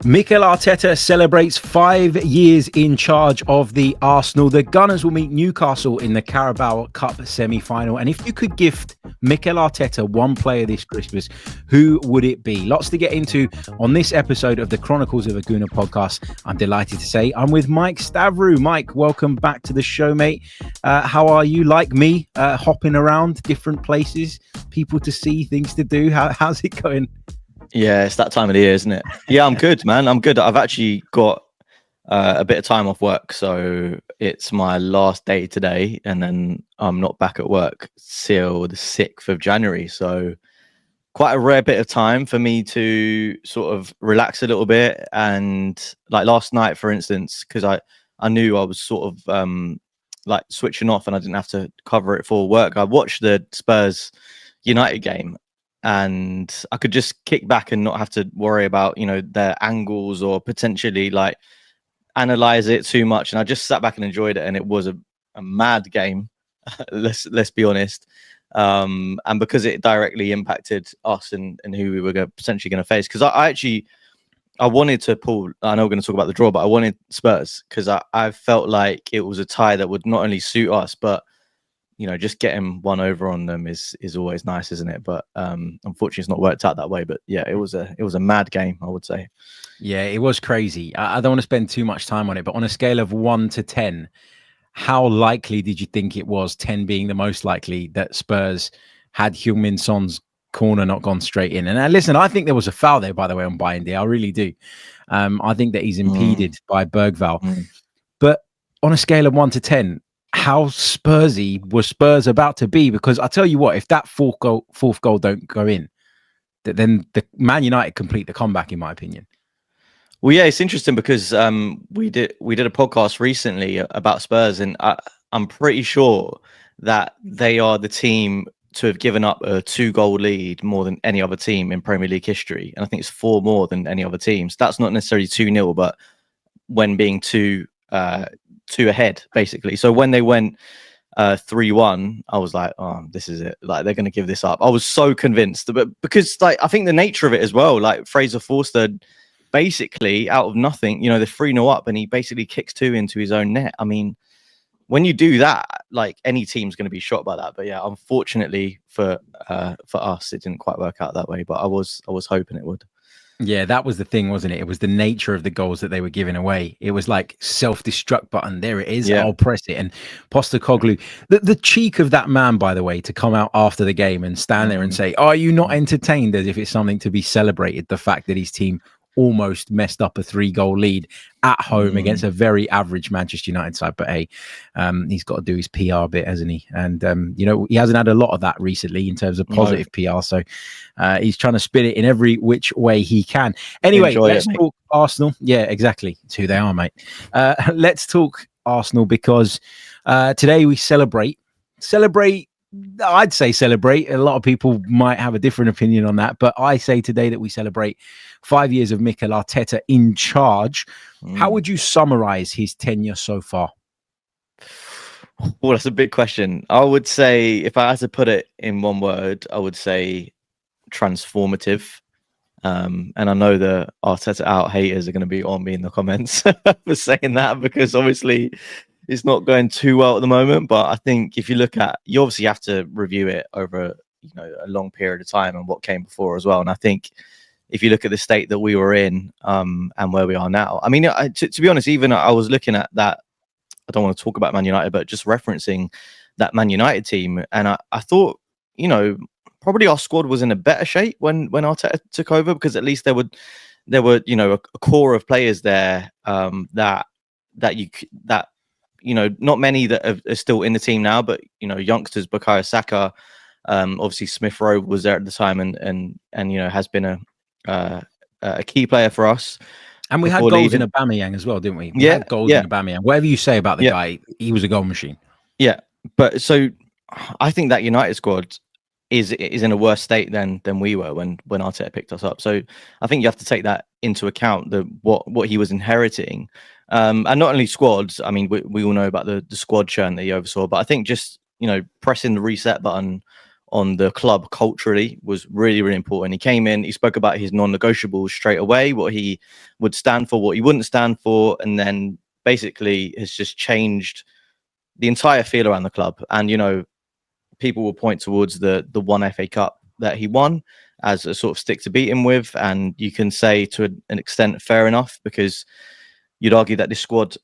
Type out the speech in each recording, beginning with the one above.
Mikel Arteta celebrates 5 years in charge of the Arsenal. The Gunners will meet Newcastle in the Carabao Cup semi-final. And if you could gift Mikel Arteta one player this Christmas, who would it be? Lots to get into on this episode of the Chronicles of a Gooner podcast. I'm delighted to say I'm with Mike Stavrou. Mike, welcome back to the show, mate. How are you? Like me, hopping around different places, people to see, things to do. How's it going? Yeah, it's that time of the year, isn't it? Yeah, I'm good, man. I'm good. I've actually got a bit of time off work, so it's my last day today, and then I'm not back at work till the 6th of January. So quite a rare bit of time for me to sort of relax a little bit. And like last night, for instance, because I knew I was sort of like switching off and I didn't have to cover it for work, I watched the Spurs United game. And I could just kick back and not have to worry about, their angles or potentially like analyze it too much. And I just sat back and enjoyed it. And it was a mad game. let's be honest. And because it directly impacted us and who we were potentially going to face. Because I wanted to pull, I know we're going to talk about the draw, but I wanted Spurs because I felt like it was a tie that would not only suit us, but just getting one over on them is always nice, isn't it? But unfortunately, it's not worked out that way. But yeah, it was a mad game, I would say. Yeah, it was crazy. I don't want to spend too much time on it, but on a scale of 1 to 10, how likely did you think it was, 10 being the most likely, that Spurs had Heung-min Son's corner not gone straight in? And listen, I think there was a foul there, by the way, on Bayindir. I really do. I think that he's impeded by Bergvall. But on a scale of 1 to 10, how Spursy was Spurs about to be? Because I tell you what, if that fourth goal don't go in, then the Man United complete the comeback, in my opinion. Well, yeah, it's interesting because we did a podcast recently about Spurs, and I'm pretty sure that they are the team to have given up a 2-goal lead more than any other team in Premier League history, and I think it's 4 more than any other teams. That's not necessarily 2-0, but when being 2 ahead, basically. So when they went 3-1, I was like, oh, this is it. Like, they're going to give this up. I was so convinced, but because like I think the nature of it as well, like Fraser Forster, basically out of nothing, they're 3-0 up and he basically kicks 2 into his own net. I mean, when you do that, like any team's going to be shocked by that. But yeah, unfortunately for us, it didn't quite work out that way. But I was hoping it would. Yeah, that was the thing, wasn't it? It was the nature of the goals that they were giving away. It was like self-destruct button. There it is. Yeah. I'll press it. And Postecoglou, the cheek of that man, by the way, to come out after the game and stand there and say, "Are you not entertained?" As if it's something to be celebrated. The fact that his team almost messed up a 3-goal lead at home against a very average Manchester United side. But hey, he's got to do his PR bit, hasn't he? And he hasn't had a lot of that recently in terms of positive PR. So he's trying to spin it in every which way he can. Anyway, let's talk Arsenal. Yeah, exactly. It's who they are, mate. Let's talk Arsenal because today we celebrate. I'd say celebrate. A lot of people might have a different opinion on that, but I say today that we celebrate 5 years of Mikel Arteta in charge. How would you summarize his tenure so far? Well, that's a big question. I would say, if I had to put it in one word, I would say transformative. And I know the Arteta out haters are going to be on me in the comments for saying that, because obviously it's not going too well at the moment. But I think if you look at, you obviously have to review it over a long period of time and what came before as well. And I think if you look at the state that we were in and where we are now, I mean, to be honest, even I was looking at that. I don't want to talk about Man United, but just referencing that Man United team, and I thought, probably our squad was in a better shape when Arteta took over, because at least there were a core of players there that not many that are still in the team now, but youngsters, Bukayo Saka, obviously Smith Rowe was there at the time, and has been a key player for us. And we had goals in Aubameyang as well, didn't we? We had goals in Aubameyang. Whatever you say about the guy, he was a goal machine. Yeah, but so I think that United squad is in a worse state than we were when Arteta picked us up. So I think you have to take that into account, what he was inheriting. And not only squads, I mean, we all know about the squad churn that he oversaw, but I think just, pressing the reset button on the club culturally was really, really important. He came in, he spoke about his non-negotiables straight away, what he would stand for, what he wouldn't stand for, and then basically has just changed the entire feel around the club. And, you know, people will point towards the one FA Cup that he won as a sort of stick to beat him with. And you can say to an extent, fair enough, because you'd argue that this squad,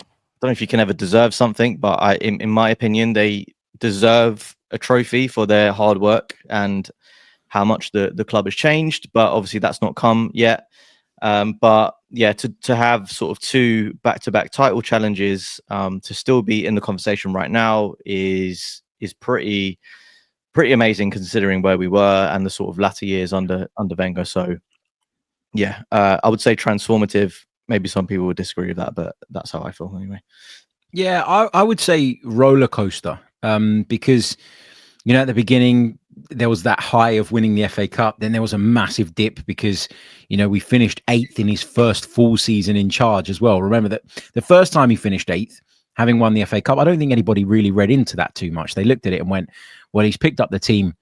I don't know if you can ever deserve something, but in my opinion, they deserve a trophy for their hard work and how much the club has changed. But obviously that's not come yet. But yeah, to have sort of 2 back-to-back title challenges, to still be in the conversation right now is pretty amazing, considering where we were and the sort of latter years under Wenger. So yeah, I would say transformative. Maybe some people would disagree with that, but that's how I feel anyway. Yeah, I would say roller coaster, because, you know, at the beginning there was that high of winning the FA Cup. Then there was a massive dip because, you know, we finished 8th in his first full season in charge as well. Remember that the first time he finished 8th, having won the FA Cup, I don't think anybody really read into that too much. They looked at it and went, well, he's picked up the team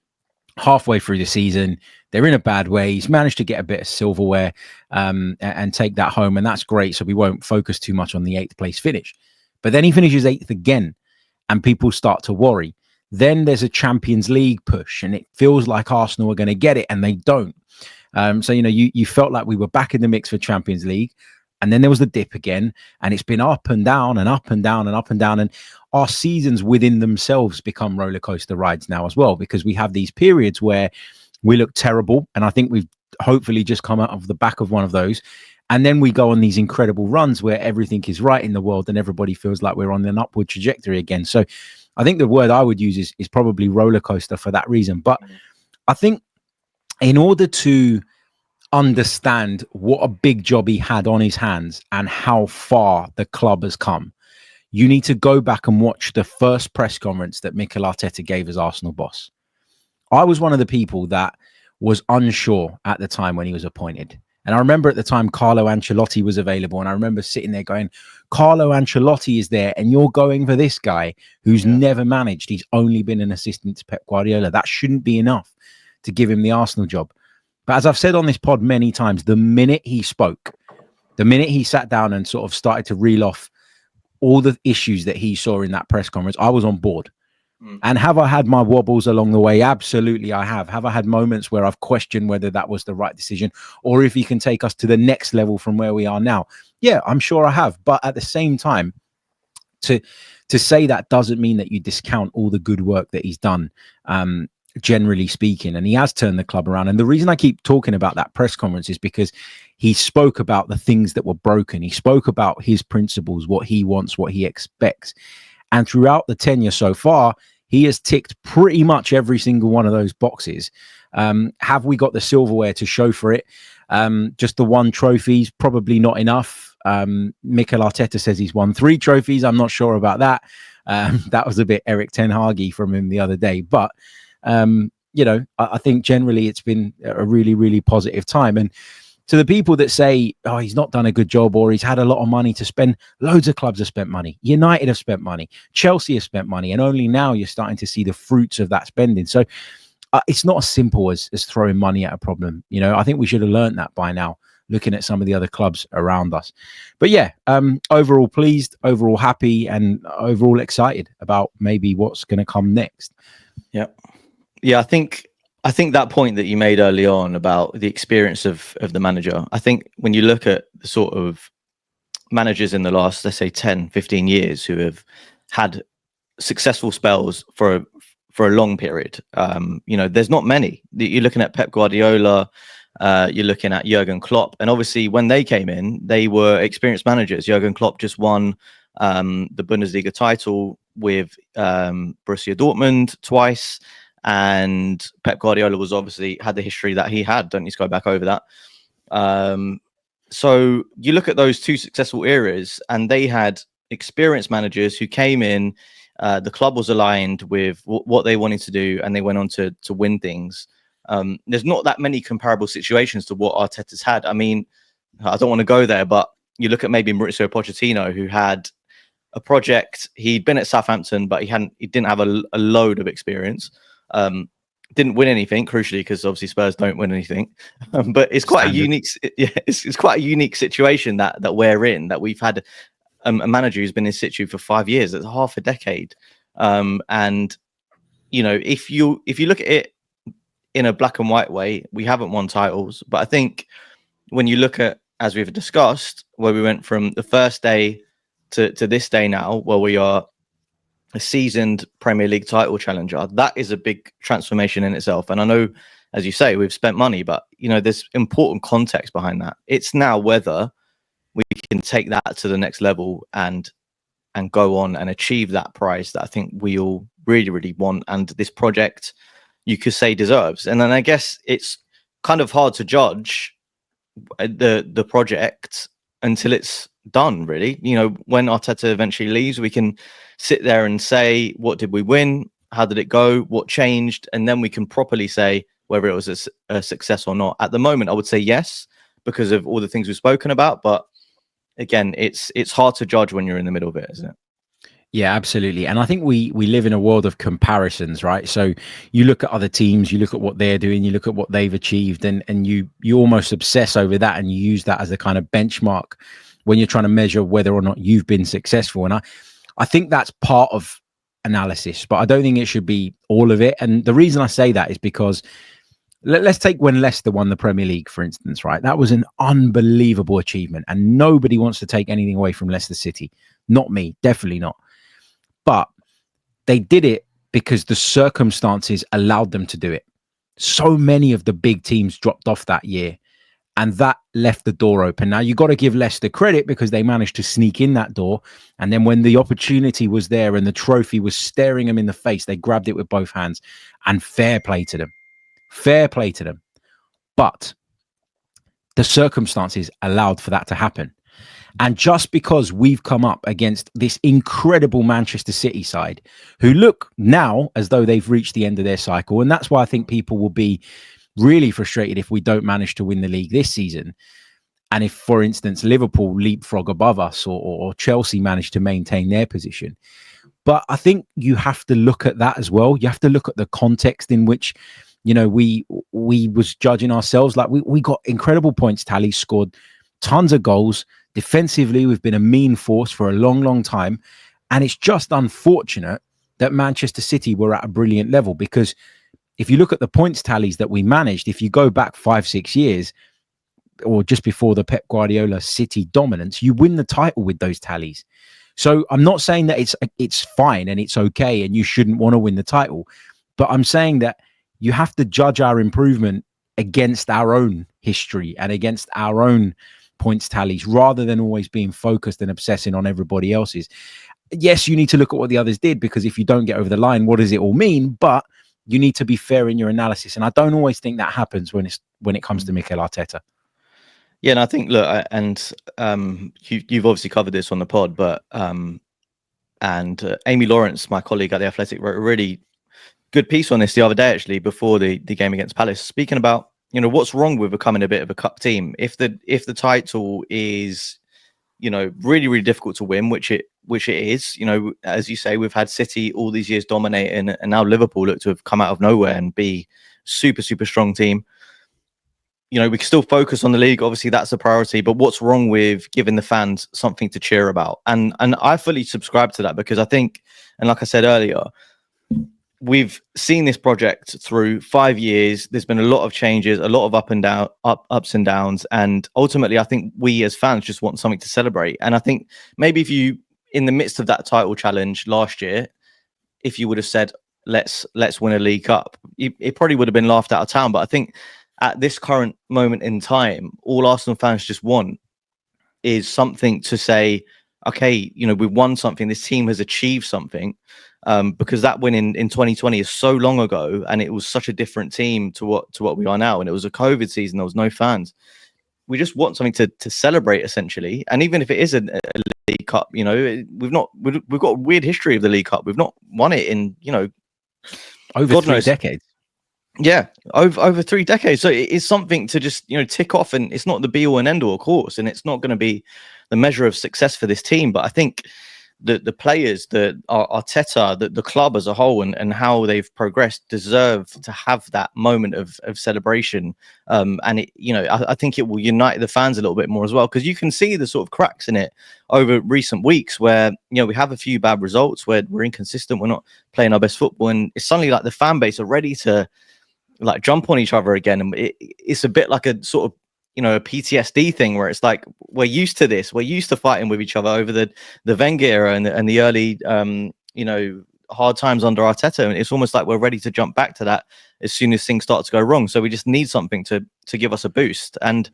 halfway through the season. They're in a bad way. He's managed to get a bit of silverware and take that home, and that's great. So we won't focus too much on the 8th place finish. But then he finishes 8th again, and people start to worry. Then there's a Champions League push, and it feels like Arsenal are going to get it, and they don't. So, you know, you felt like we were back in the mix for Champions League, and then there was the dip again, and it's been up and down and up and down and up and down. And our seasons within themselves become roller coaster rides now as well, because we have these periods where we look terrible, and I think we've hopefully just come out of the back of one of those. And then we go on these incredible runs where everything is right in the world and everybody feels like we're on an upward trajectory again. So I think the word I would use is probably roller coaster for that reason. But I think in order to understand what a big job he had on his hands and how far the club has come, you need to go back and watch the first press conference that Mikel Arteta gave as Arsenal boss. I was one of the people that was unsure at the time when he was appointed. And I remember at the time Carlo Ancelotti was available, and I remember sitting there going, Carlo Ancelotti is there, and you're going for this guy who's never managed. He's only been an assistant to Pep Guardiola. That shouldn't be enough to give him the Arsenal job. But as I've said on this pod many times, the minute he spoke, the minute he sat down and sort of started to reel off all the issues that he saw in that press conference, I was on board. And have I had my wobbles along the way? Absolutely, I have. Have I had moments where I've questioned whether that was the right decision or if he can take us to the next level from where we are now? Yeah, I'm sure I have. But at the same time, to say that doesn't mean that you discount all the good work that he's done, generally speaking. And he has turned the club around. And the reason I keep talking about that press conference is because he spoke about the things that were broken. He spoke about his principles, what he wants, what he expects. And throughout the tenure so far, he has ticked pretty much every single one of those boxes. Have we got the silverware to show for it? Just the 1 trophy is probably not enough. Mikel Arteta says he's won 3 trophies. I'm not sure about that. That was a bit Eric Ten Hag-y from him the other day. But, you know, I think generally it's been a really, really positive time. And to the people that say, oh, he's not done a good job or he's had a lot of money to spend, loads of clubs have spent money. United have spent money. Chelsea have spent money. And only now you're starting to see the fruits of that spending. So it's not as simple as throwing money at a problem. You know, I think we should have learned that by now, looking at some of the other clubs around us. But yeah, overall pleased, overall happy, and overall excited about maybe what's going to come next. Yeah. Yeah, I think that point that you made early on about the experience of the manager, I think when you look at the sort of managers in the last, let's say 10, 15 years who have had successful spells for a long period, you know, there's not many. You're looking at Pep Guardiola, you're looking at Jurgen Klopp. And obviously when they came in, they were experienced managers. Jurgen Klopp just won the Bundesliga title with Borussia Dortmund twice. And Pep Guardiola was obviously had the history that he had. Don't need to go back over that. So you look at those 2 successful eras, and they had experienced managers who came in. The club was aligned with what they wanted to do, and they went on to win things. There's not that many comparable situations to what Arteta's had. I mean, I don't want to go there, but you look at maybe Mauricio Pochettino, who had a project. He'd been at Southampton, but he didn't have a load of experience. Didn't win anything, crucially, because obviously Spurs don't win anything. But it's quite a unique, it's quite a unique situation that we're in. That we've had a manager who's been in situ for 5 years. That's half a decade. And you know, if you look at it in a black and white way, we haven't won titles. But I think when you look at, as we've discussed, where we went from the first day to this day now, where we are a seasoned Premier League title challenger, that is a big transformation in itself. And I know, as you say, we've spent money, but you know, there's important context behind that. It's now whether we can take that to the next level and go on and achieve that prize that I think we all really, really want, and this project, you could say, deserves. And then I guess it's kind of hard to judge the project until it's done, really. You know, when Arteta eventually leaves, we can sit there and say, what did we win? How did it go? What changed? And then we can properly say whether it was a success or not. At the moment, I would say yes, because of all the things we've spoken about. But again, it's hard to judge when you're in the middle of it, isn't it? Yeah, absolutely. And I think we live in a world of comparisons, right? So you look at other teams, you look at what they're doing, you look at what they've achieved, and you almost obsess over that, and you use that as a kind of benchmark when you're trying to measure whether or not you've been successful. And I think that's part of analysis, but I don't think it should be all of it. And the reason I say that is because let's take when Leicester won the Premier League, for instance, right? That was an unbelievable achievement, and nobody wants to take anything away from Leicester City. Not me, definitely not. But they did it because the circumstances allowed them to do it. So many of the big teams dropped off that year, and that left the door open. Now, you got to give Leicester credit because they managed to sneak in that door. And then when the opportunity was there and the trophy was staring them in the face, they grabbed it with both hands, and fair play to them. Fair play to them. But the circumstances allowed for that to happen. And just because we've come up against this incredible Manchester City side, who look now as though they've reached the end of their cycle, and that's why I think people will be really frustrated if we don't manage to win the league this season. And if, for instance, Liverpool leapfrog above us, or Chelsea manage to maintain their position. But I think you have to look at that as well. You have to look at the context in which, you know, we was judging ourselves. Like we got incredible points tally, scored tons of goals. Defensively, we've been a mean force for a long, long time. And it's just unfortunate that Manchester City were at a brilliant level, because if you look at the points tallies that we managed, if you go back 5-6 years, or just before the Pep Guardiola City dominance, you win the title with those tallies. So I'm not saying that it's fine and it's okay and you shouldn't want to win the title, but I'm saying that you have to judge our improvement against our own history and against our own points tallies, rather than always being focused and obsessing on everybody else's. Yes, you need to look at what the others did, because if you don't get over the line, what does it all mean? But you need to be fair in your analysis, and I don't always think that happens when it comes to Mikel Arteta. Yeah, and I think, look, and you've obviously covered this on the pod, but Amy Lawrence, my colleague at The Athletic, wrote a really good piece on this the other day, actually, before the game against Palace, speaking about, you know, what's wrong with becoming a bit of a cup team if the title is, you know, really, really difficult to win, which it is. You know, as you say, we've had City all these years dominating, and now Liverpool look to have come out of nowhere and be super, super strong team. You know, we can still focus on the league. Obviously, that's a priority. But what's wrong with giving the fans something to cheer about? And I fully subscribe to that, because I think, and like I said earlier, we've seen this project through 5 years. There's been a lot of changes, a lot of ups and downs. And ultimately, I think we as fans just want something to celebrate. And I think maybe if you, in the midst of that title challenge last year, if you would have said, let's win a League Cup, it probably would have been laughed out of town. But I think at this current moment in time, all Arsenal fans just want is something to say, okay, you know, we've won something. This team has achieved something. Because that win in 2020 is so long ago, and it was such a different team to what we are now. And it was a COVID season. There was no fans. We just want something to celebrate, essentially. And even if it is a League Cup, you know, we've got a weird history of the League Cup. We've not won it in, you know, over 3 decades. Yeah, over 3 decades. So it is something to just, you know, tick off, and it's not the be all and end all, of course, and it's not going to be the measure of success for this team. But I think the players, Arteta, the club as a whole, and how they've progressed deserve to have that moment of celebration. And it, I think it will unite the fans a little bit more as well, because you can see the sort of cracks in it over recent weeks where, we have a few bad results, where we're inconsistent, we're not playing our best football, and it's suddenly like the fan base are ready to like jump on each other again. And it's a bit like a sort of, a PTSD thing, where it's like, we're used to this, we're used to fighting with each other over the Wenger era and the early, hard times under Arteta. And it's almost like we're ready to jump back to that as soon as things start to go wrong. So we just need something to give us a boost. And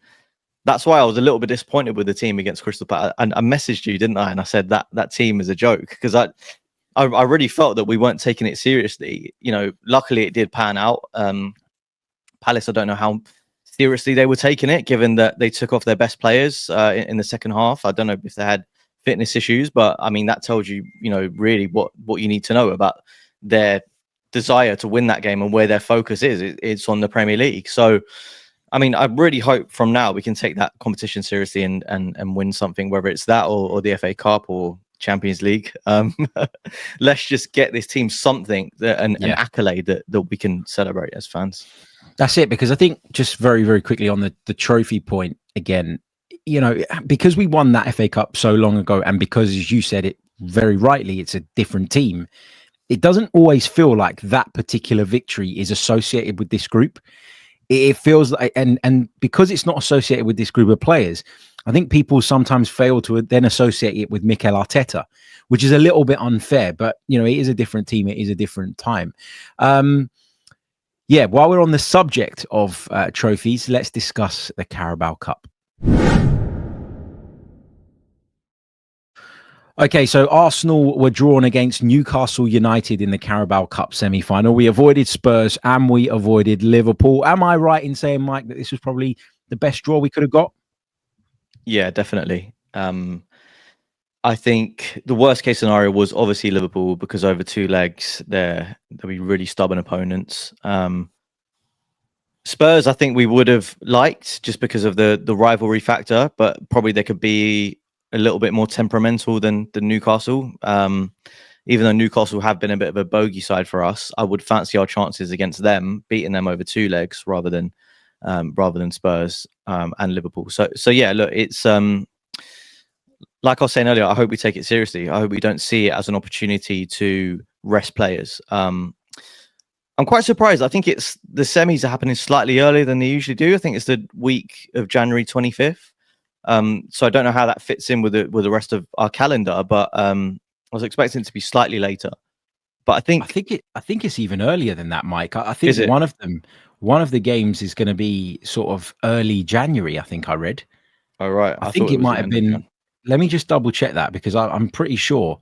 that's why I was a little bit disappointed with the team against Crystal Palace. And I messaged you, didn't I? And I said that team is a joke, because I really felt that we weren't taking it seriously. Luckily it did pan out. Palace, I don't know how seriously they were taking it, given that they took off their best players in the second half. I don't know if they had fitness issues, but I mean, that tells you, really what you need to know about their desire to win that game and where their focus is. It's on the Premier League. So, I mean, I really hope from now we can take that competition seriously and win something, whether it's that or the FA Cup or Champions League. Let's just get this team something, an accolade that we can celebrate as fans. That's it, because I think, just very, very quickly on the trophy point again, because we won that FA Cup so long ago, and because, as you said it very rightly, it's a different team, it doesn't always feel like that particular victory is associated with this group. It feels like, and because it's not associated with this group of players, I think people sometimes fail to then associate it with Mikel Arteta, which is a little bit unfair, but, it is a different team. It is a different time. While we're on the subject of trophies, let's discuss the Carabao Cup. Okay, so Arsenal were drawn against Newcastle United in the Carabao Cup semi-final. We avoided Spurs and we avoided Liverpool. Am I right in saying, Mike, that this was probably the best draw we could have got? Yeah, definitely. I think the worst case scenario was obviously Liverpool, because over two legs, they'll be really stubborn opponents. Spurs, I think we would have liked, just because of the rivalry factor, but probably they could be a little bit more temperamental than Newcastle. Even though Newcastle have been a bit of a bogey side for us, I would fancy our chances against them, beating them over two legs rather than Spurs and Liverpool. So yeah, look, it's like I was saying earlier, I hope we take it seriously. I hope we don't see it as an opportunity to rest players. I'm quite surprised. I think it's the semis are happening slightly earlier than they usually do. I think it's the week of January 25th. So I don't know how that fits in with the rest of our calendar, but I was expecting it to be slightly later. But I think it's even earlier than that, Mike. I think one of the games is going to be sort of early January, I think I read. Oh, right. I think it might have been. Let me just double check that, because I'm pretty sure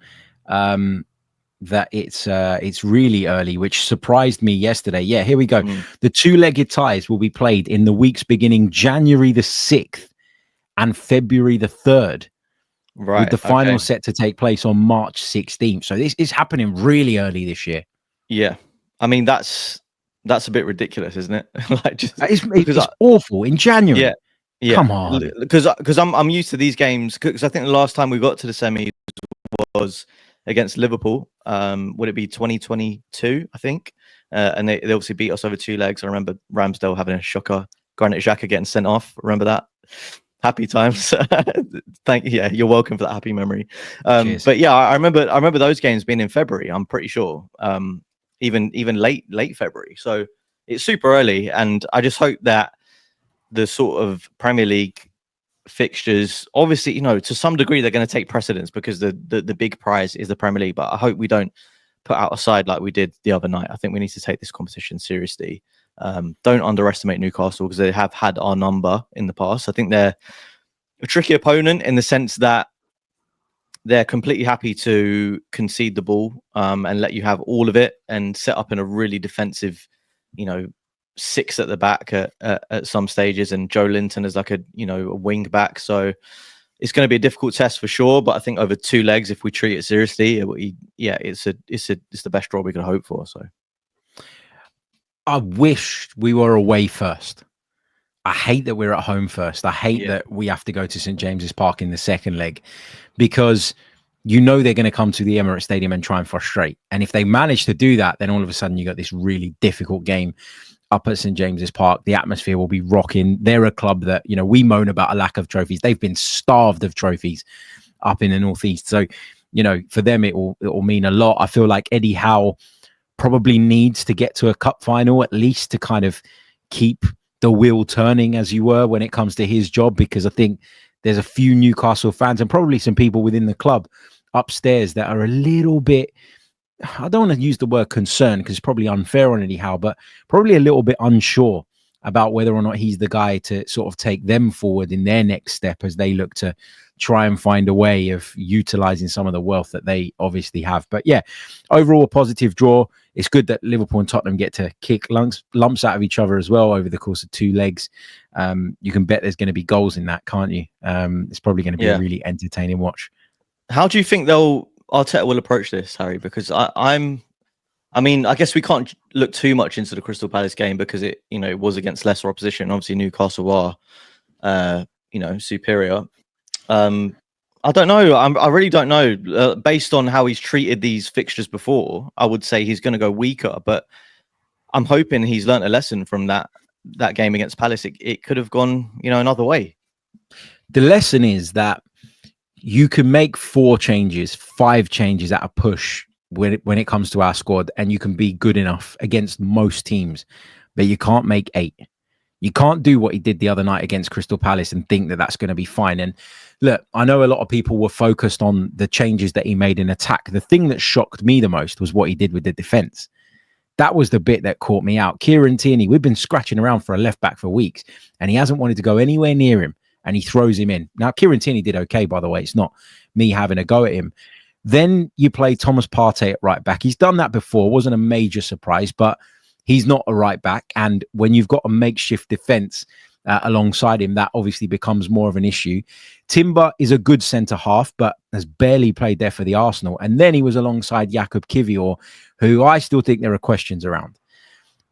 that it's really early, which surprised me yesterday. Yeah, here we go. The two-legged ties will be played in the weeks beginning January the 6th and February the 3rd. Right. With the final set to take place on March 16th. So this is happening really early this year. Yeah. I mean, that's a bit ridiculous, isn't it? It's awful in January. Yeah. Yeah, come on. Because I'm used to these games. Because I think the last time we got to the semis was against Liverpool. Would it be 2022? I think. And they obviously beat us over two legs. I remember Ramsdale having a shocker. Granit Xhaka getting sent off. Remember that? Happy times. Thank you. Yeah, you're welcome for that happy memory. But yeah, I remember those games being in February. I'm pretty sure. Even late February. So it's super early, and I just hope that the sort of Premier League fixtures, obviously, to some degree, they're going to take precedence, because the big prize is the Premier League. But I hope we don't put out a side like we did the other night. I think we need to take this competition seriously. Don't underestimate Newcastle, because they have had our number in the past. I think they're a tricky opponent in the sense that they're completely happy to concede the ball and let you have all of it, and set up in a really defensive, six at the back at some stages, and Joe Linton is like a wing back. So it's going to be a difficult test for sure. But I think over two legs, if we treat it seriously, it's the best draw we could hope for. So I wish we were away first. I hate that we're at home first. I hate that we have to go to St James's Park in the second leg, because you know they're going to come to the Emirates Stadium and try and frustrate. And if they manage to do that, then all of a sudden you got this really difficult game up at St James's Park. The atmosphere will be rocking. They're a club that, you know, we moan about a lack of trophies. They've been starved of trophies up in the Northeast. So, you know, for them, it will mean a lot. I feel like Eddie Howe probably needs to get to a cup final at least to kind of keep the wheel turning, as you were, when it comes to his job, because I think there's a few Newcastle fans and probably some people within the club upstairs that are a little bit, I don't want to use the word concern because it's probably unfair on Eddie Howe, but probably a little bit unsure about whether or not he's the guy to sort of take them forward in their next step as they look to try and find a way of utilizing some of the wealth that they obviously have. But yeah, overall a positive draw. It's good that Liverpool and Tottenham get to kick lumps out of each other as well over the course of 2 legs. You can bet there's going to be goals in that, can't you? It's probably going to be a really entertaining watch. How do you think Arteta will approach this, Harry? Because I mean, I guess we can't look too much into the Crystal Palace game because it was against lesser opposition. Obviously, Newcastle are, superior. I don't know. I really don't know. Based on how he's treated these fixtures before, I would say he's going to go weaker. But I'm hoping he's learnt a lesson from that game against Palace. It could have gone, another way. The lesson is that you can make 4 changes, 5 changes at a push when it comes to our squad, and you can be good enough against most teams, but you can't make 8. You can't do what he did the other night against Crystal Palace and think that that's going to be fine. And look, I know a lot of people were focused on the changes that he made in attack. The thing that shocked me the most was what he did with the defense. That was the bit that caught me out. Kieran Tierney, we've been scratching around for a left back for weeks, and he hasn't wanted to go anywhere near him, and he throws him in. Now, Kieran Tierney did okay, by the way. It's not me having a go at him. Then you play Thomas Partey at right back. He's done that before. Wasn't a major surprise, but he's not a right back. And when you've got a makeshift defense alongside him, that obviously becomes more of an issue. Timber is a good centre half, but has barely played there for the Arsenal. And then he was alongside Jakub Kiwior, who I still think there are questions around.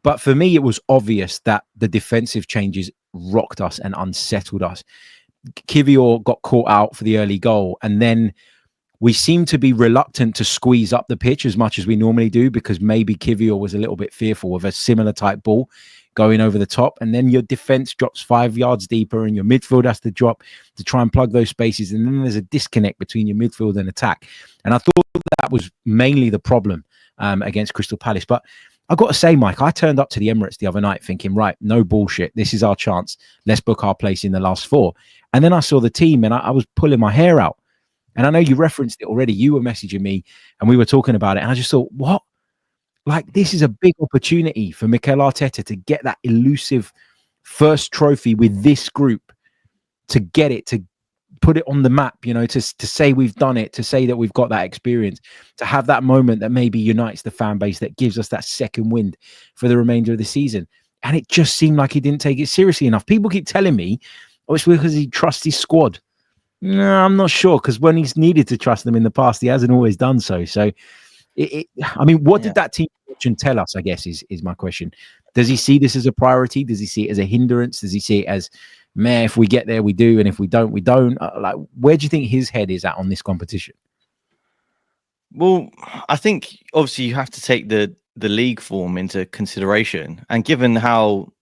But for me, it was obvious that the defensive changes rocked us and unsettled us. Kiwior got caught out for the early goal, and then we seem to be reluctant to squeeze up the pitch as much as we normally do, because maybe Kiwior was a little bit fearful of a similar type ball going over the top. And then your defense drops 5 yards deeper and your midfield has to drop to try and plug those spaces. And then there's a disconnect between your midfield and attack. And I thought that was mainly the problem against Crystal Palace. But I've got to say, Mike, I turned up to the Emirates the other night thinking, right, no bullshit. This is our chance. Let's book our place in the last 4. And then I saw the team and I was pulling my hair out. And I know you referenced it already. You were messaging me and we were talking about it. And I just thought, what? Like, this is a big opportunity for Mikel Arteta to get that elusive first trophy with this group, to get it, to put it on the map, to say we've done it, to say that we've got that experience, to have that moment that maybe unites the fan base, that gives us that second wind for the remainder of the season. And it just seemed like he didn't take it seriously enough. People keep telling me, oh, it's because he trusts his squad. No, I'm not sure, because when he's needed to trust them in the past, he hasn't always done so. So, what did that team tell us, I guess, is my question. Does he see this as a priority? Does he see it as a hindrance? Does he see it as, meh, if we get there, we do, and if we don't, we don't? Where do you think his head is at on this competition? Well, I think, obviously, you have to take the league form into consideration. And given how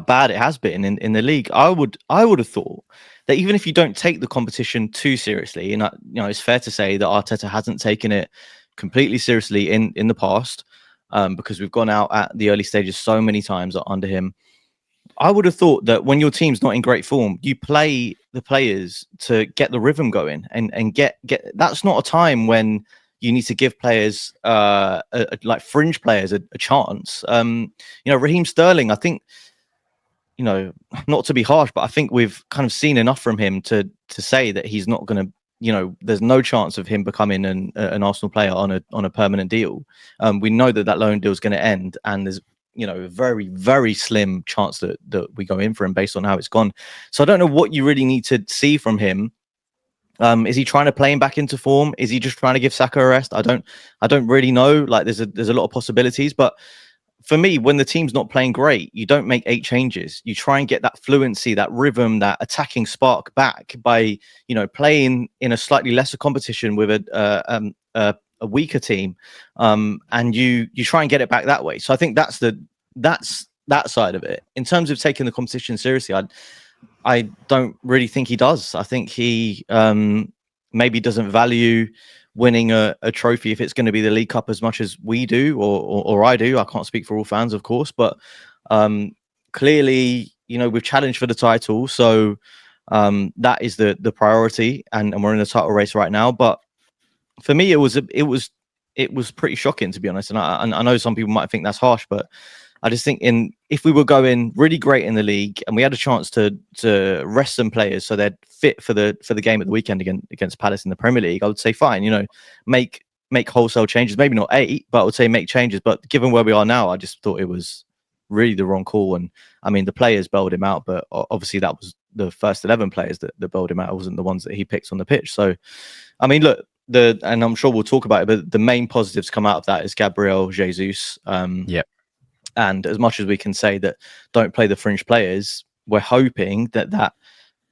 bad it has been in the league, I would have thought that even if you don't take the competition too seriously, and it's fair to say that Arteta hasn't taken it completely seriously in the past, because we've gone out at the early stages so many times under him. I would have thought that when your team's not in great form, you play the players to get the rhythm going and get. That's not a time when you need to give players like fringe players a chance. Raheem Sterling, I think, not to be harsh, but I think we've kind of seen enough from him to say that he's not going to, there's no chance of him becoming an Arsenal player on a permanent deal. We know that loan deal is going to end, and there's, a very, very slim chance that we go in for him based on how it's gone. So I don't know what you really need to see from him. Is he trying to play him back into form? Is he just trying to give Saka a rest? I don't really know. Like, there's a lot of possibilities, but for me, when the team's not playing great, you don't make 8 changes. You try and get that fluency, that rhythm, that attacking spark back by, playing in a slightly lesser competition with a weaker team, and you try and get it back that way. So I think that's that side of it. In terms of taking the competition seriously, I don't really think he does. I think he maybe doesn't value winning a trophy if it's going to be the League Cup as much as we do, or I do. I can't speak for all fans, of course, but clearly, we've challenged for the title, so that is the priority, and we're in the title race right now. But for me, it was pretty shocking, to be honest. And I know some people might think that's harsh, but I just think if we were going really great in the league and we had a chance to rest some players so they're fit for the game at the weekend against Palace in the Premier League, I would say fine, make wholesale changes, maybe not 8, but I would say make changes. But given where we are now, I just thought it was really the wrong call. And I mean, the players bailed him out, but obviously that was the first 11 players that bailed him out. It wasn't the ones that he picked on the pitch. So, I mean, look, and I'm sure we'll talk about it, but the main positives come out of that is Gabriel Jesus. Yeah. And as much as we can say that don't play the fringe players, we're hoping that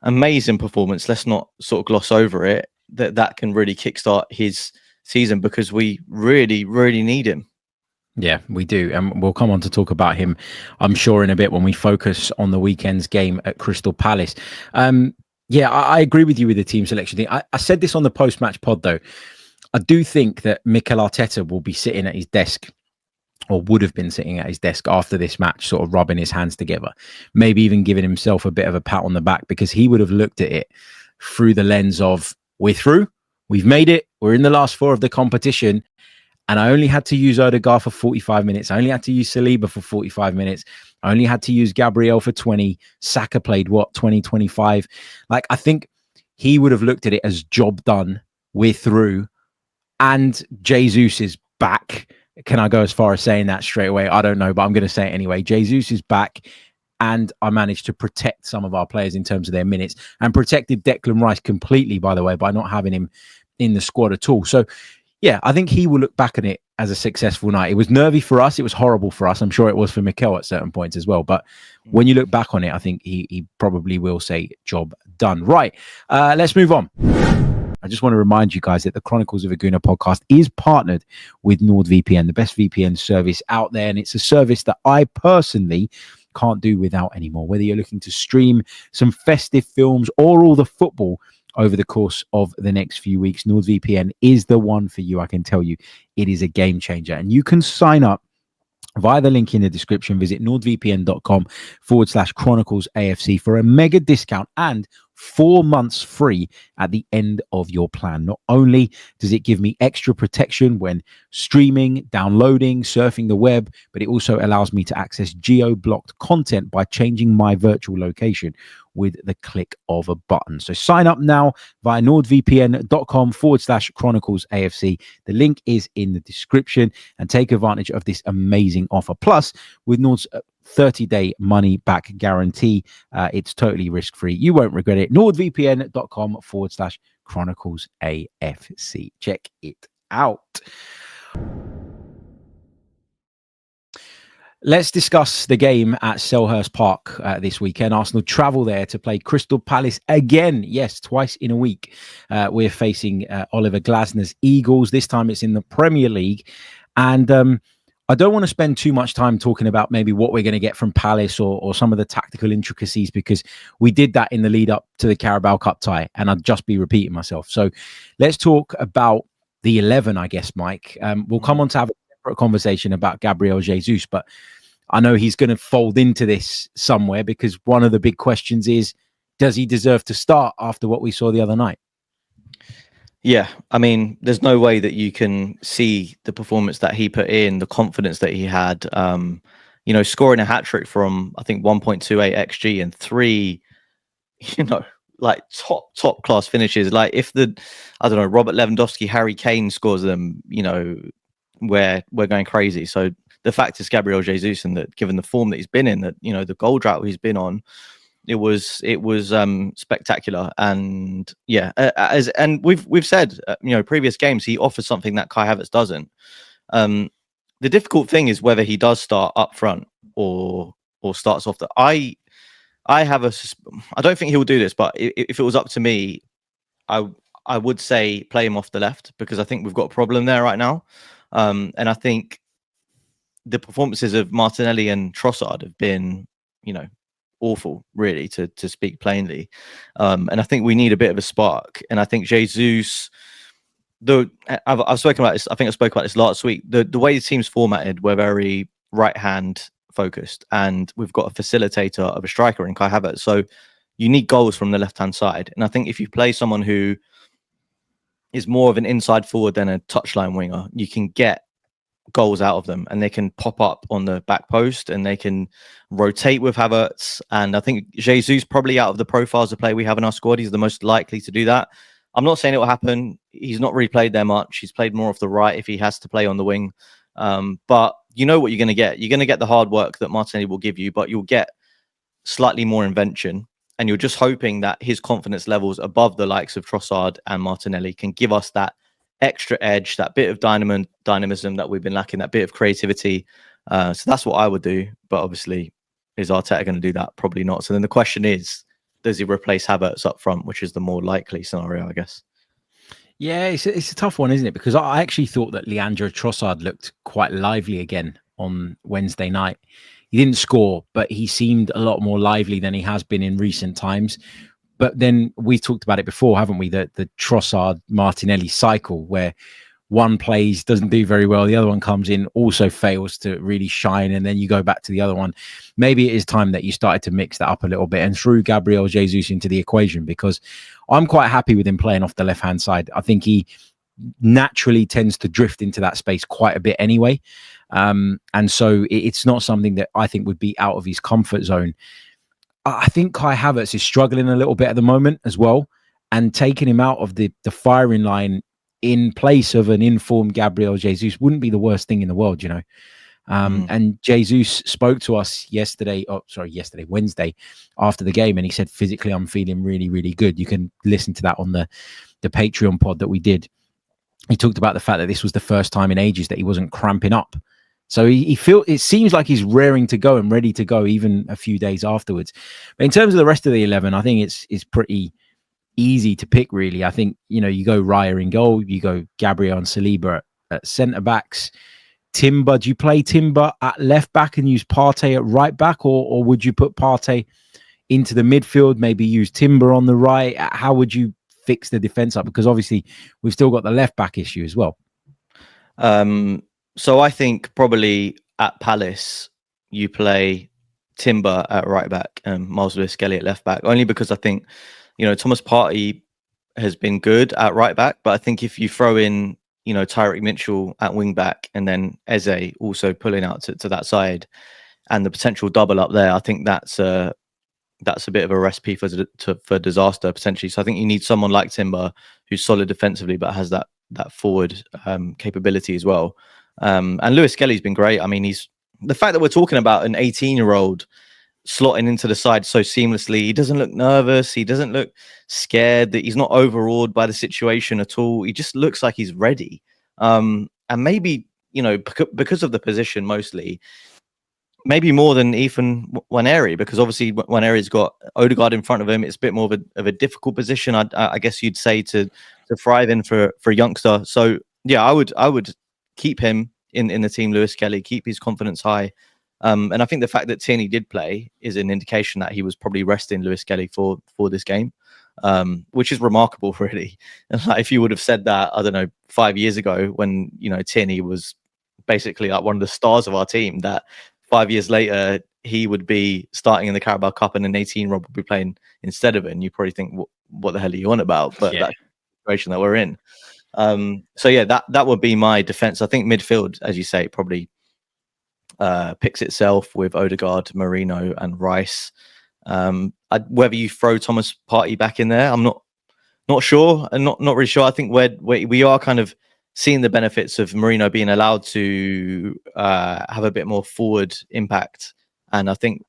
amazing performance, let's not sort of gloss over it, that can really kickstart his season, because we really, really need him. Yeah, we do. And we'll come on to talk about him, I'm sure, in a bit when we focus on the weekend's game at Crystal Palace. Yeah, I agree with you with the team selection thing. I said this on the post-match pod, though. I do think that Mikel Arteta will be sitting at his desk, or would have been sitting at his desk after this match, sort of rubbing his hands together, maybe even giving himself a bit of a pat on the back, because he would have looked at it through the lens of, we're through, we've made it, we're in the last 4 of the competition, and I only had to use Odegaard for 45 minutes. I only had to use Saliba for 45 minutes. I only had to use Gabriel for 20. Saka played, 20, 25? Like, I think he would have looked at it as job done, we're through, and Jesus is back. Can I go as far as saying that straight away? I don't know, but I'm going to say it anyway. Jesus is back, and I managed to protect some of our players in terms of their minutes, and protected Declan Rice completely, by the way, by not having him in the squad at all. So, yeah, I think he will look back on it as a successful night. It was nervy for us. It was horrible for us. I'm sure it was for Mikel at certain points as well. But when you look back on it, I think he probably will say job done. Right, let's move on. I just want to remind you guys that the Chronicles of a Gooner podcast is partnered with NordVPN, the best VPN service out there. And it's a service that I personally can't do without anymore. Whether you're looking to stream some festive films or all the football over the course of the next few weeks, NordVPN is the one for you. I can tell you it is a game changer. And you can sign up via the link in the description. Visit nordvpn.com/Chronicles AFC for a mega discount and 4 months free at the end of your plan. Not only does it give me extra protection when streaming, downloading, surfing the web, but it also allows me to access geo-blocked content by changing my virtual location with the click of a button. So sign up now via nordvpn.com/Chronicles AFC. The link is in the description, and take advantage of this amazing offer. Plus, with Nord's 30-day money-back guarantee, it's totally risk-free. You won't regret it. nordvpn.com/Chronicles AFC. Check it out. Let's discuss the game at Selhurst Park this weekend. Arsenal travel there to play Crystal Palace again. Yes, twice in a week. We're facing Oliver Glasner's Eagles. This time it's in the Premier League. And I don't want to spend too much time talking about maybe what we're going to get from Palace or some of the tactical intricacies, because we did that in the lead up to the Carabao Cup tie, and I'd just be repeating myself. So let's talk about the 11, I guess, Mike. We'll come on to have a separate conversation about Gabriel Jesus, but I know he's going to fold into this somewhere, because one of the big questions is, does he deserve to start after what we saw the other night? Yeah, I mean, there's no way that you can see the performance that he put in, the confidence that he had, scoring a hat-trick from, I think, 1.28 XG and 3, like top class finishes. Like, if Robert Lewandowski, Harry Kane scores them, we're going crazy. So the fact is Gabriel Jesus, and that given the form that he's been in, that, the goal drought he's been on, it was spectacular. And yeah, and we've said, previous games, he offers something that Kai Havertz doesn't. the difficult thing is whether he does start up front or starts off the. I don't think he'll do this, but if it was up to me, I would say play him off the left, because I think we've got a problem there right now. And I think the performances of Martinelli and Trossard have been, awful, really, to speak plainly. And I think we need a bit of a spark. And I think Jesus, though I've spoken about this, I think I spoke about this last week. The way the team's formatted, we're very right hand focused, and we've got a facilitator of a striker in Kai Havertz. So you need goals from the left hand side. And I think if you play someone who is more of an inside forward than a touchline winger, you can get goals out of them, and they can pop up on the back post, and they can rotate with Havertz. And I think Jesus, probably out of the profiles of play we have in our squad, he's the most likely to do that. I'm not saying it will happen. He's not really played there much. He's played more off the right if he has to play on the wing. But you know what you're going to get. You're going to get the hard work that Martinelli will give you, but you'll get slightly more invention. And you're just hoping that his confidence levels above the likes of Trossard and Martinelli can give us that extra edge, that bit of dynamism that we've been lacking, that bit of creativity. So that's what I would do. But obviously, is Arteta going to do that? Probably not. So then the question is, does he replace Havertz up front, which is the more likely scenario, I guess? Yeah, it's a tough one, isn't it? Because I actually thought that Leandro Trossard looked quite lively again on Wednesday night. He didn't score, but he seemed a lot more lively than he has been in recent times. But then we talked about it before, haven't we? The Trossard-Martinelli cycle, where one plays, doesn't do very well, the other one comes in, also fails to really shine, and then you go back to the other one. Maybe it is time that you started to mix that up a little bit and threw Gabriel Jesus into the equation, because I'm quite happy with him playing off the left-hand side. I think he naturally tends to drift into that space quite a bit anyway. And so it's not something that I think would be out of his comfort zone. I think Kai Havertz is struggling a little bit at the moment as well, and taking him out of the firing line in place of an informed Gabriel Jesus wouldn't be the worst thing in the world, And Jesus spoke to us Wednesday after the game, and he said, physically, I'm feeling really, really good. You can listen to that on the Patreon pod that we did. He talked about the fact that this was the first time in ages that he wasn't cramping up. So it seems like he's raring to go and ready to go even a few days afterwards. But in terms of the rest of the 11, I think it's pretty easy to pick, really. I think, you go Raya in goal, you go Gabriel and Saliba at centre backs. Timber, do you play Timber at left back and use Partey at right back, or would you put Partey into the midfield, maybe use Timber on the right? How would you fix the defense up? Because obviously we've still got the left back issue as well. So I think probably at Palace you play Timber at right back and Miles Lewis-Skelly at left back, only because I think Thomas Partey has been good at right back, but I think if you throw in Tyreek Mitchell at wing back and then Eze also pulling out to that side, and the potential double up there, I think that's a bit of a recipe for disaster potentially. So I think you need someone like Timber who's solid defensively but has that forward capability as well. And Lewis Kelly's been great. I mean, the fact that we're talking about an 18-year-old slotting into the side so seamlessly. He doesn't look nervous. He doesn't look scared. That he's not overawed by the situation at all. He just looks like he's ready. And maybe because of the position mostly. Maybe more than Ethan Nwaneri, because obviously Nwaneri's got Odegaard in front of him. It's a bit more of a difficult position, I guess you'd say, to thrive in for a youngster. So yeah, I would keep him in the team, Lewis Kelly, keep his confidence high. And I think the fact that Tierney did play is an indication that he was probably resting Lewis Kelly for this game, which is remarkable, really. Like, if you would have said that, I don't know, 5 years ago, when Tierney was basically like one of the stars of our team, that 5 years later he would be starting in the Carabao Cup and an 18-year-old would be playing instead of him, you probably think, what the hell are you on about? But that's the situation that we're in. So yeah, that would be my defense. I think midfield, as you say, probably picks itself with Odegaard, Marino, and Rice. Whether you throw Thomas Partey back in there, I'm not sure, and not really sure. I think we are kind of seeing the benefits of Marino being allowed to have a bit more forward impact, and I think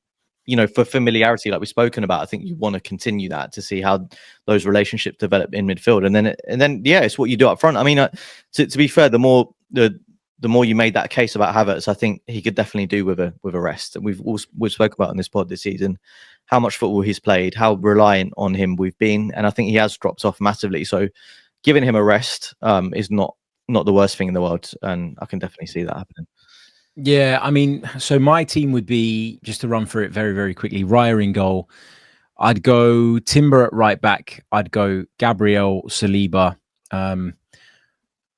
for familiarity, like we've spoken about, I think you want to continue that to see how those relationships develop in midfield, and then yeah, it's what you do up front. I mean, to be fair, the the more you made that case about Havertz, I think he could definitely do with a rest. And we've spoken about in this pod this season how much football he's played, how reliant on him we've been, and I think he has dropped off massively. So giving him a rest is not the worst thing in the world, and I can definitely see that happening. Yeah, I mean, so my team would be, just to run through it very, very quickly, Raya in goal. I'd go Timber at right back. I'd go Gabriel, Saliba.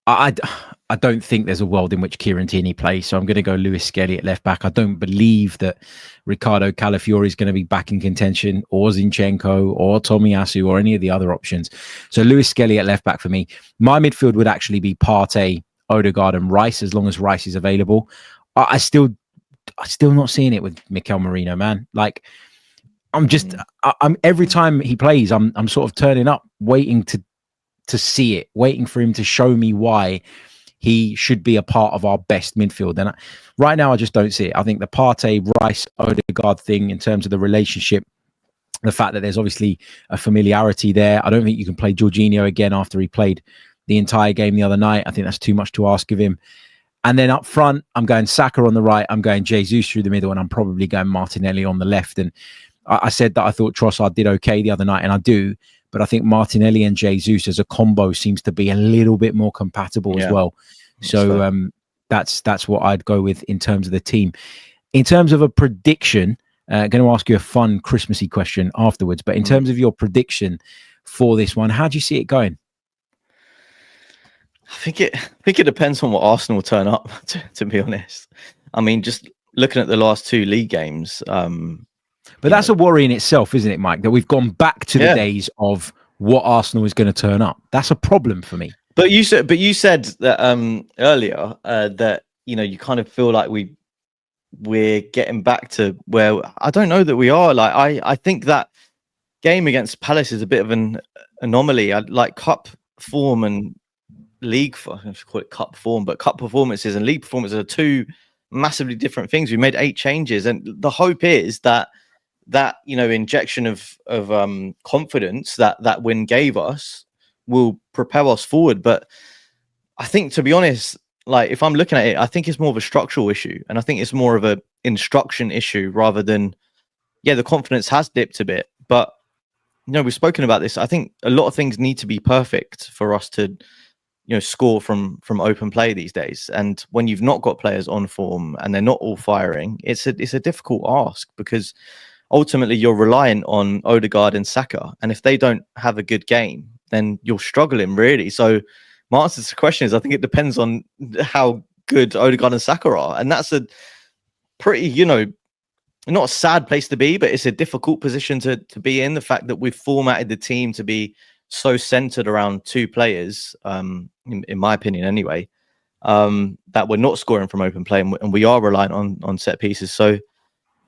I don't think there's a world in which Kieran Tierney plays, so I'm going to go Lewis Skelly at left back. I don't believe that Ricardo Calafiori is going to be back in contention, or Zinchenko, or Tomiyasu, or any of the other options. So Lewis Skelly at left back for me. My midfield would actually be Partey, Odegaard, and Rice, as long as Rice is available. I still not seeing it with Mikel Merino, man. Like, I'm just, I'm every time he plays, I'm sort of turning up, waiting to see it, waiting for him to show me why he should be a part of our best midfield. And right now, I just don't see it. I think the Partey, Rice, Odegaard thing, in terms of the relationship, the fact that there's obviously a familiarity there. I don't think you can play Jorginho again after he played the entire game the other night. I think that's too much to ask of him. And then up front, I'm going Saka on the right, I'm going Jesus through the middle, and I'm probably going Martinelli on the left. And I said that I thought Trossard did okay the other night, and I do. But I think Martinelli and Jesus as a combo seems to be a little bit more compatible as well. So that's what I'd go with in terms of the team. In terms of a prediction, going to ask you a fun Christmassy question afterwards. But in terms of your prediction for this one, how do you see it going? I think it depends on what Arsenal turn up. To be honest, I mean, just looking at the last two league games. But that's a worry in itself, isn't it, Mike? That we've gone back to the days of what Arsenal is going to turn up. That's a problem for me. But you said that earlier that you kind of feel like we're getting back to where I don't know that we are. Like I think that game against Palace is a bit of an anomaly. I like cup form and league. I don't know if you call it cup form, but cup performances and league performances are two massively different things. We made 8 changes, and the hope is that injection of confidence that win gave us will propel us forward. But I think, to be honest, like if I'm looking at it, I think it's more of a structural issue, and I think it's more of a instruction issue rather than the confidence has dipped a bit. But we've spoken about this. I think a lot of things need to be perfect for us to score from open play these days. And when you've not got players on form and they're not all firing, it's a difficult ask, because ultimately you're reliant on Odegaard and Saka, and if they don't have a good game, then you're struggling really. So my answer to the question is, I think it depends on how good Odegaard and Saka are, and that's a pretty not a sad place to be, but it's a difficult position to be in. The fact that we've formatted the team to be so centered around 2 players, in my opinion anyway, that we're not scoring from open play, and we are reliant on set pieces. So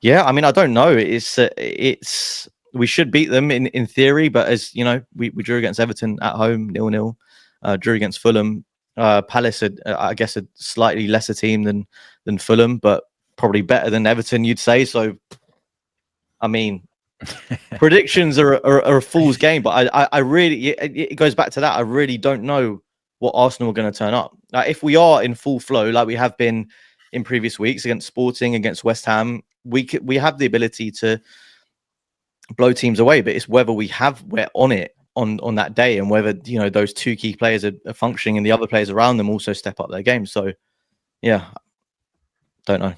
I mean, I don't know. It's we should beat them in theory, but as we drew against Everton at home 0-0, drew against Fulham. Palace, I guess, a slightly lesser team than Fulham, but probably better than Everton, you'd say. So, I mean, predictions are a fool's game, but I really, it goes back to that. I really don't know what Arsenal are going to turn up. Like, if we are in full flow, like we have been in previous weeks against Sporting, against West Ham, we have the ability to blow teams away, but it's whether we're on it on that day, and whether those 2 key players are functioning and the other players around them also step up their game. So don't know.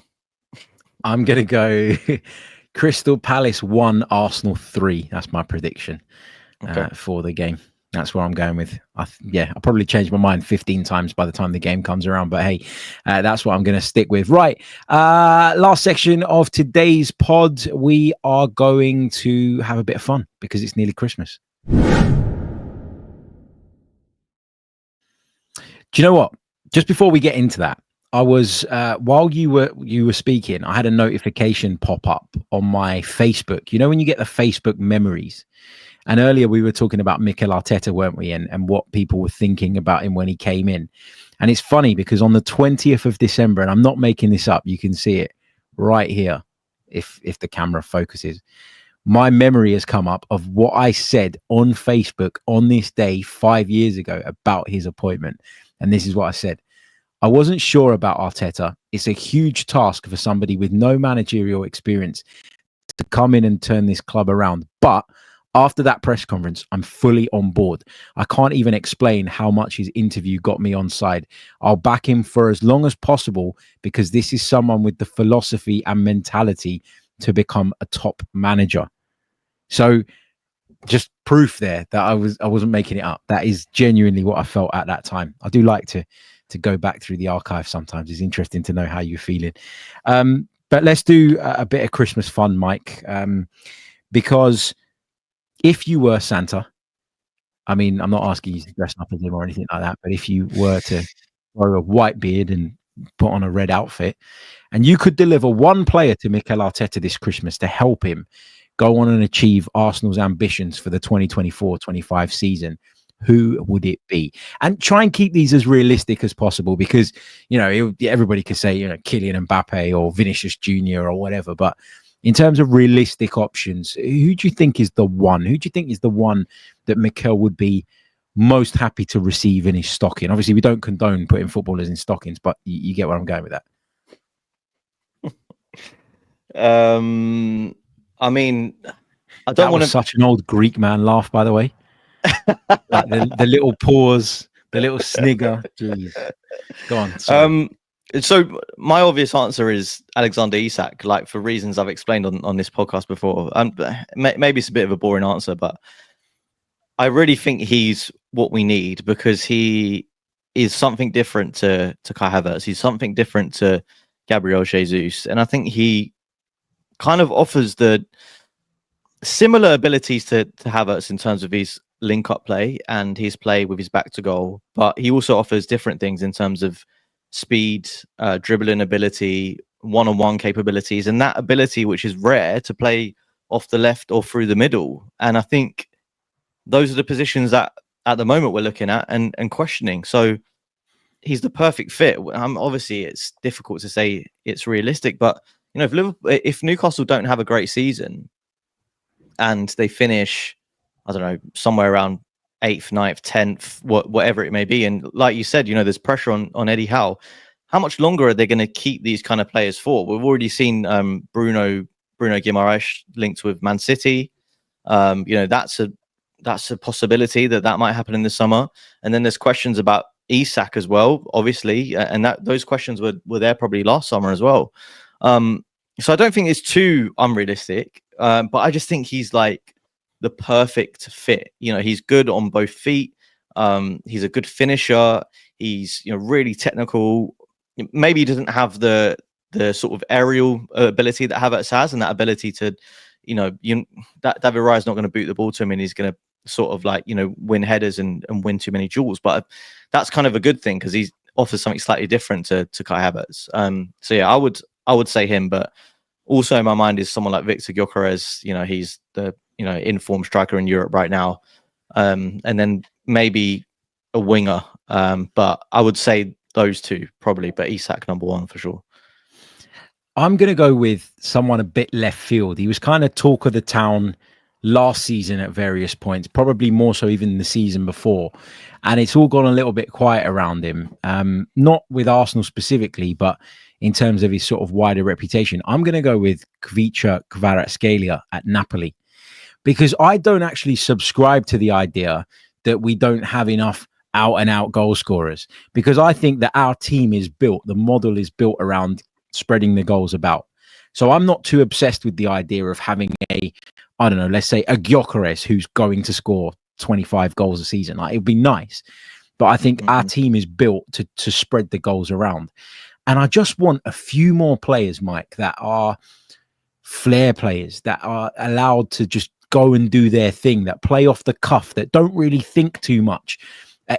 I'm gonna go Crystal Palace 1, Arsenal 3. That's my prediction for the game. That's what I'm going with. I'll probably change my mind 15 times by the time the game comes around. But hey, that's what I'm going to stick with. Right. Last section of today's pod. We are going to have a bit of fun because it's nearly Christmas. Do you know what? Just before we get into that, I was while you were speaking, I had a notification pop up on my Facebook. You know, when you get the Facebook memories. And earlier we were talking about Mikel Arteta, weren't we? And what people were thinking about him when he came in. And it's funny because on the 20th of December, and I'm not making this up, you can see it right here if the camera focuses. My memory has come up of what I said on Facebook on this day 5 years ago about his appointment. And this is what I said. I wasn't sure about Arteta. It's a huge task for somebody with no managerial experience to come in and turn this club around. But after that press conference, I'm fully on board. I can't even explain how much his interview got me on side. I'll back him for as long as possible because this is someone with the philosophy and mentality to become a top manager. So just proof there that I wasn't making it up. That is genuinely what I felt at that time. I do like to go back through the archive sometimes. It's interesting to know how you're feeling. But let's do a bit of Christmas fun, Mike, because if you were Santa, I mean, I'm not asking you to dress up as him or anything like that, but if you were to grow a white beard and put on a red outfit, and you could deliver one player to Mikel Arteta this Christmas to help him go on and achieve Arsenal's ambitions for the 2024-25 season, who would it be? And try and keep these as realistic as possible because, you know, everybody could say, you know, Kylian Mbappe or Vinicius Jr. or whatever. But in terms of realistic options, who do you think is the one? Who do you think is the one that Mikel would be most happy to receive in his stocking? Obviously, we don't condone putting footballers in stockings, but you get where I'm going with that. I mean, I don't want to. Such an old Greek man laugh, by the way. Like the little pause, the little snigger. Jeez. Go on. Sorry. So my obvious answer is Alexander Isak, like for reasons I've explained on this podcast before. Maybe it's a bit of a boring answer, but I really think he's what we need because he is something different to Kai Havertz. He's something different to Gabriel Jesus, and I think he kind of offers the similar abilities to Havertz in terms of his link-up play and his play with his back to goal, but he also offers different things in terms of speed, dribbling ability, one-on-one capabilities, and that ability which is rare to play off the left or through the middle. And I think those are the positions that at the moment we're looking at and questioning. So he's the perfect fit. Obviously, it's difficult to say it's realistic, but you know, if Newcastle don't have a great season and they finish, I don't know, somewhere around 8th, 9th, 10th, whatever it may be. And like you said, you know, there's pressure on Eddie Howe. How much longer are they going to keep these kind of players for? We've already seen Bruno Guimaraes linked with Man City. You know, that's a possibility that might happen in the summer. And then there's questions about Isak as well, obviously. And those questions were there probably last summer as well. So I don't think it's too unrealistic, but I just think he's like the perfect fit. You know, he's good on both feet. He's a good finisher. He's, you know, really technical. Maybe he doesn't have the sort of aerial ability that Havertz has, and that ability to, you know, that David Raya's not going to boot the ball to him, and he's going to sort of like, you know, win headers and win too many duels. But that's kind of a good thing because he offers something slightly different to Kai Havertz. So yeah, I would say him, but also in my mind is someone like Victor Gyökeres. You know, he's the, you know, in-form striker in Europe right now. And then maybe a winger. But I would say those two probably, but Isak number one for sure. I'm going to go with someone a bit left field. He was kind of talk of the town last season at various points, probably more so even the season before. And it's all gone a little bit quiet around him. Not with Arsenal specifically, but in terms of his sort of wider reputation. I'm going to go with Kvicha Kvaratskhelia at Napoli, because I don't actually subscribe to the idea that we don't have enough out-and-out goal scorers, because I think that our team is built, the model is built around spreading the goals about. So I'm not too obsessed with the idea of having I don't know, let's say a Gyökeres who's going to score 25 goals a season. Like, it'd be nice. But I think our team is built to spread the goals around. And I just want a few more players, Mike, that are flair players, that are allowed to just go and do their thing, that play off the cuff, that don't really think too much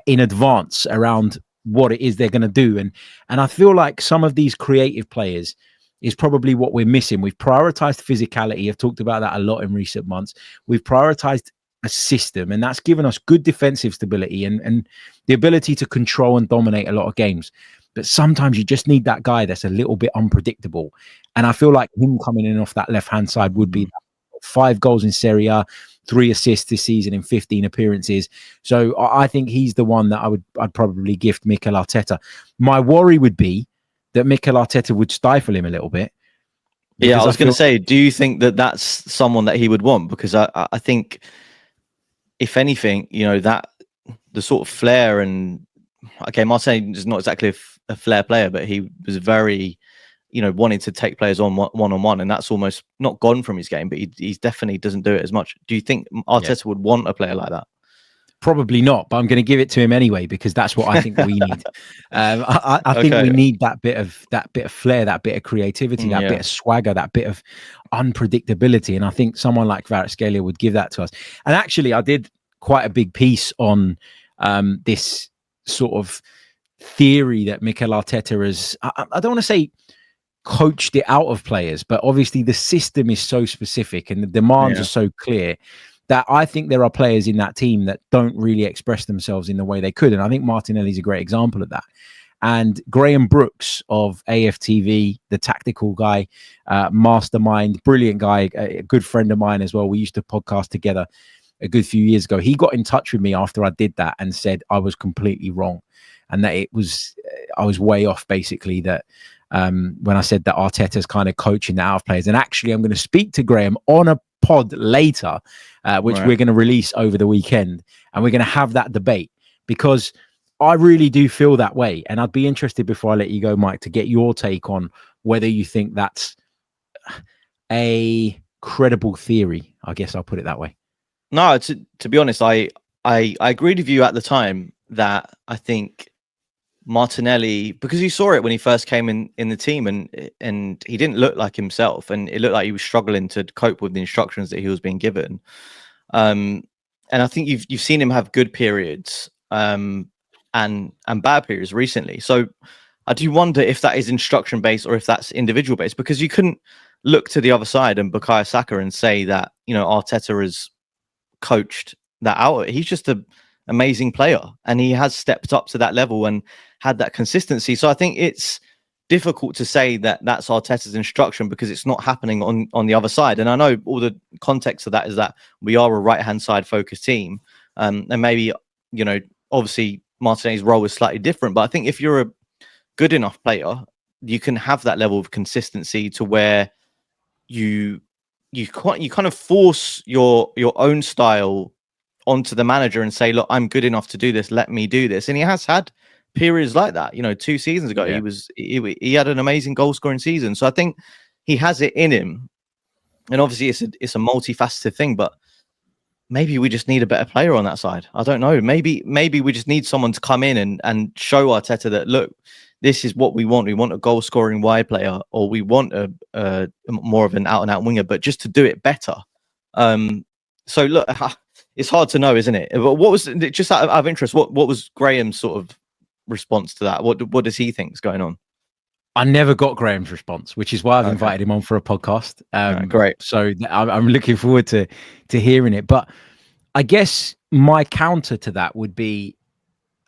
in advance around what it is they're going to do. And I feel like some of these creative players is probably what we're missing. We've prioritized physicality. I've talked about that a lot in recent months. We've prioritized a system, and that's given us good defensive stability and the ability to control and dominate a lot of games. But sometimes you just need that guy that's a little bit unpredictable. And I feel like him coming in off that left-hand side would be that 5 goals in Serie A, 3 assists this season in 15 appearances. So I think he's the one that I'd probably gift Mikel Arteta. My worry would be that Mikel Arteta would stifle him a little bit. Yeah, I was going to say, do you think that that's someone that he would want? Because I think, if anything, that the sort of flair and, okay, Martinelli is not exactly a flair player, but he was very, wanting to take players on one-on-one, and that's almost not gone from his game, but he definitely doesn't do it as much. Do you think Arteta would want a player like that? Probably not, but I'm going to give it to him anyway, because that's what I think we need. I think we need that bit of flair, that bit of creativity, that bit of swagger, that bit of unpredictability. And I think someone like Kvaratskhelia would give that to us. And actually, I did quite a big piece on this sort of theory that Mikel Arteta has, I don't want to say coached it out of players, but obviously the system is so specific and the demands are so clear that I think there are players in that team that don't really express themselves in the way they could. And I think Martinelli's a great example of that. And Graham Brooks of AFTV, the tactical guy, mastermind, brilliant guy, a good friend of mine as well. We used to podcast together a good few years ago. He got in touch with me after I did that and said I was completely wrong. And that I was way off, basically, that when I said that Arteta's kind of coaching the out of players. And actually, I'm going to speak to Graham on a pod later, which we're going to release over the weekend, and we're going to have that debate, because I really do feel that way. And I'd be interested, before I let you go, Mike, to get your take on whether you think that's a credible theory. I guess I'll put it that way. No, to be honest, I agreed with you at the time that I think Martinelli, because you saw it when he first came in the team, and he didn't look like himself, and it looked like he was struggling to cope with the instructions that he was being given. And I think you've seen him have good periods and bad periods recently. So I do wonder if that is instruction based or if that's individual based, because you couldn't look to the other side and Bukayo Saka and say that Arteta has coached that out. He's just an amazing player, and he has stepped up to that level and had that consistency. So I think it's difficult to say that that's Arteta's instruction, because it's not happening on the other side. And I know all the context of that is that we are a right-hand side focused team. And maybe, obviously Martinelli's role is slightly different, but I think if you're a good enough player, you can have that level of consistency to where you kind of force your own style onto the manager and say, look, I'm good enough to do this. Let me do this. And he has had periods like that. 2 seasons ago, he had an amazing goal scoring season. So I think he has it in him. And obviously it's a multifaceted thing, but maybe we just need a better player on that side. I don't know. Maybe we just need someone to come in and show Arteta that, look, this is what we want. We want a goal scoring wide player, or we want a more of an out and out winger, but just to do it better. So look, it's hard to know, isn't it? But what was, just out of interest, what was Graham's sort of response to that? What does he think is going on? I never got Graham's response, which is why I've invited him on for a podcast. Great. So I'm looking forward to hearing it. But I guess my counter to that would be,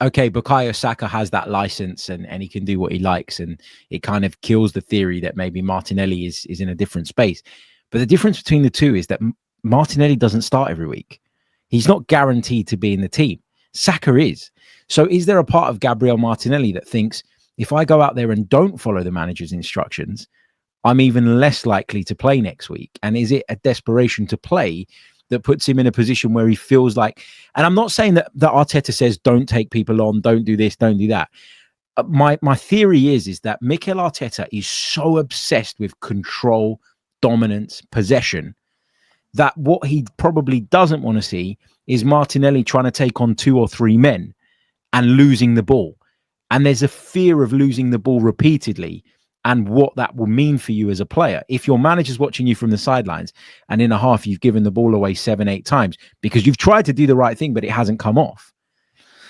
okay, Bukayo Saka has that license and he can do what he likes, and it kind of kills the theory that maybe Martinelli is in a different space. But the difference between the two is that Martinelli doesn't start every week. He's not guaranteed to be in the team. Saka is. So is there a part of Gabriel Martinelli that thinks, if I go out there and don't follow the manager's instructions, I'm even less likely to play next week? And is it a desperation to play that puts him in a position where he feels like, and I'm not saying that Arteta says, don't take people on, don't do this, don't do that. My theory is that Mikel Arteta is so obsessed with control, dominance, possession, that what he probably doesn't want to see is Martinelli trying to take on 2 or 3 men and losing the ball. And there's a fear of losing the ball repeatedly and what that will mean for you as a player. If your manager's watching you from the sidelines and in a half you've given the ball away 7-8 times because you've tried to do the right thing, but it hasn't come off,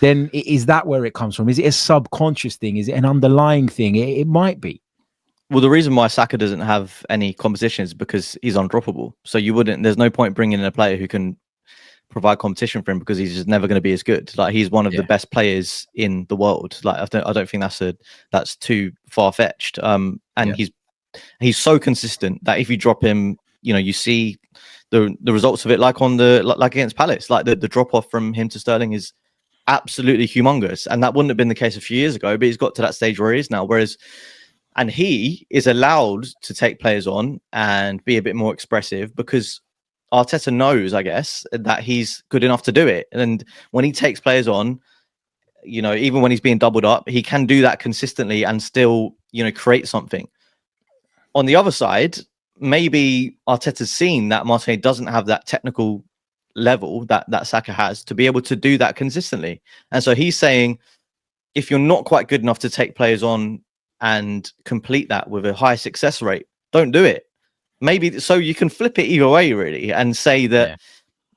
then is that where it comes from? Is it a subconscious thing? Is it an underlying thing? It might be. Well, the reason why Saka doesn't have any competition is because he's undroppable. So there's no point bringing in a player who can provide competition for him, because he's just never going to be as good. Like, he's one of the best players in the world. Like, I don't think that's too far fetched. And he's so consistent that if you drop him, you see the results of it, like against Palace, like the drop off from him to Sterling is absolutely humongous, and that wouldn't have been the case a few years ago. But he's got to that stage where he is now. And he is allowed to take players on and be a bit more expressive because Arteta knows, I guess, that he's good enough to do it. And when he takes players on, you know, even when he's being doubled up, he can do that consistently and still, you know, create something. On the other side, maybe Arteta's seen that Martinelli doesn't have that technical level that Saka has to be able to do that consistently. And so he's saying, if you're not quite good enough to take players on and complete that with a high success rate, don't do it. Maybe so you can flip it either way, really, and say that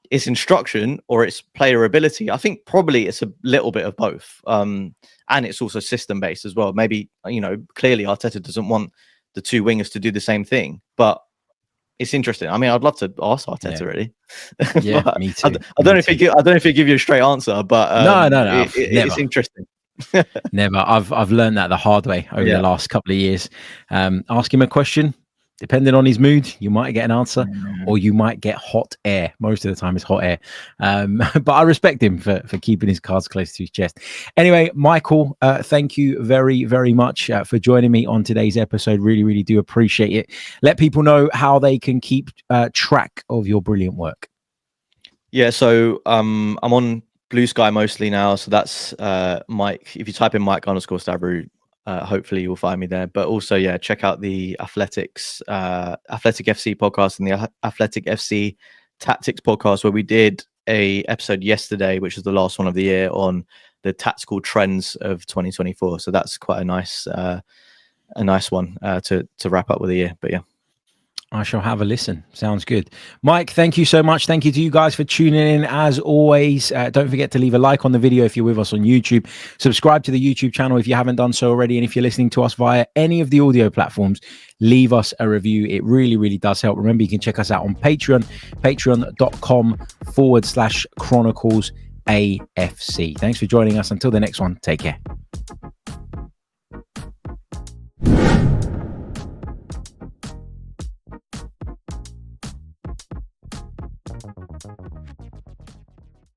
it's instruction or it's player ability. I think probably it's a little bit of both. And it's also system based as well. Maybe, you know, clearly Arteta doesn't want the two wingers to do the same thing, but it's interesting. I mean, I'd love to ask Arteta really. Yeah, me too. I don't know if he give you a straight answer, but no, it's interesting. Never. I've learned that the hard way over the last couple of years. Ask him a question. Depending on his mood, you might get an answer or you might get hot air. Most of the time it's hot air. But I respect him for keeping his cards close to his chest. Anyway, Michael, thank you very, very much for joining me on today's episode. Really, really do appreciate it. Let people know how they can keep track of your brilliant work. Yeah, so I'm on Blue Sky mostly now. So that's Mike. If you type in Mike _Stavrou, hopefully you'll find me there. But also, check out the Athletic FC podcast and the Athletic FC Tactics podcast, where we did a episode yesterday, which is the last one of the year, on the tactical trends of 2024. So that's quite a nice one to wrap up with the year. But yeah, I shall have a listen. Sounds good. Mike, thank you so much. Thank you to you guys for tuning in. As always, don't forget to leave a like on the video if you're with us on YouTube. Subscribe to the YouTube channel if you haven't done so already. And if you're listening to us via any of the audio platforms, leave us a review. It really, really does help. Remember, you can check us out on Patreon, patreon.com/Chronicles AFC. Thanks for joining us. Until the next one, take care.